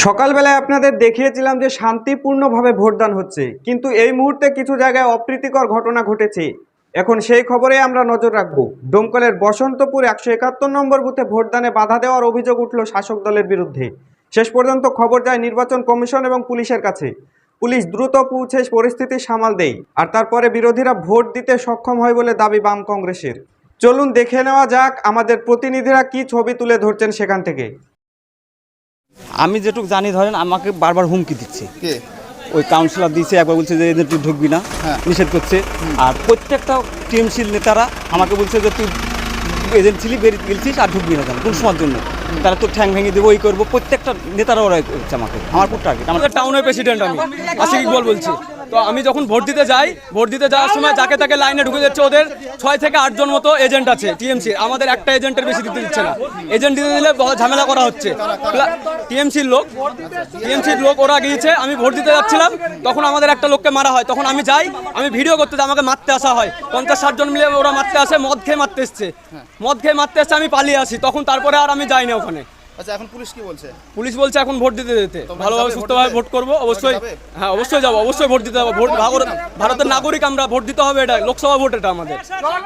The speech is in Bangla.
সকালবেলায় আপনাদের দেখিয়েছিলাম যে শান্তিপূর্ণভাবে ভোটদান হচ্ছে, কিন্তু এই মুহূর্তে কিছু জায়গায় অপ্রীতিকর ঘটনা ঘটেছে। এখন সেই খবরে আমরা নজর রাখবো। ডোমকলের বসন্তপুর 171 নম্বর বুথে ভোটদানে বাধা দেওয়ার অভিযোগ উঠল শাসক দলের বিরুদ্ধে। শেষ পর্যন্ত খবর যায় নির্বাচন কমিশন এবং পুলিশের কাছে। পুলিশ দ্রুত পৌঁছে পরিস্থিতি সামাল দেয়, আর তারপরে বিরোধীরা ভোট দিতে সক্ষম হয় বলে দাবি বাম কংগ্রেসের। চলুন দেখে নেওয়া যাক আমাদের প্রতিনিধিরা কি ছবি তুলে ধরছেন সেখান থেকে। আমি যেটুকু জানি, ধরেন আমাকে বারবার হুমকি দিচ্ছে। ওই কাউন্সিলর দিয়েছে, একবার বলছে যে এদের তুই ঢুকবি না, নিষেধ করছে। আর প্রত্যেকটা টিএমসির নেতারা আমাকে বলছে যে তুই এজেন্ট ছিলি, বেরিয়ে গেছিস, আর ঢুকবি না কেন কোন সময়ের জন্য, তারা তো ঠ্যাং ভেঙে দেবো, ওই করবো। প্রত্যেকটা নেতারা ওরা করছে আমাকে, আমার পুরো টার্গেট। আমাদের টাউনের প্রেসিডেন্ট আমি আশিক ইকবাল বলছি। তো আমি যখন ভোট দিতে যাই, ভোট দিতে যাওয়ার সময় যাকে তাকে লাইনে ঢুকে যাচ্ছে। ওদের 6 থেকে 8 জন মতো এজেন্ট আছে টিএমসি। আমাদের একটা এজেন্টের বেশি দিতে দিচ্ছে না। এজেন্ট দিতে দিলে ঝামেলা করা হচ্ছে। টিএমসির লোক ওরা গিয়েছে। আমি ভোট দিতে যাচ্ছিলাম, তখন আমাদের একটা লোককে মারা হয়। তখন আমি যাই, আমি ভিডিও করতে যাই, আমাকে মারতে আসা হয়। 50-60 জন মিলে ওরা মারতে আসে, মদ খেয়ে মারতে এসছে। আমি পালিয়ে আসি, তখন তারপরে আর আমি যাই না ওখানে। আচ্ছা, এখন পুলিশ কি বলছে? পুলিশ বলছে এখন ভোট দিতে যেতে, ভালোভাবে সুস্থভাবে ভোট করবো। অবশ্যই, হ্যাঁ অবশ্যই যাবো, অবশ্যই ভোট দিতে যাবো। ভারতের নাগরিক আমরা, ভোট দিতে হবে। এটা লোকসভা ভোট, এটা আমাদের।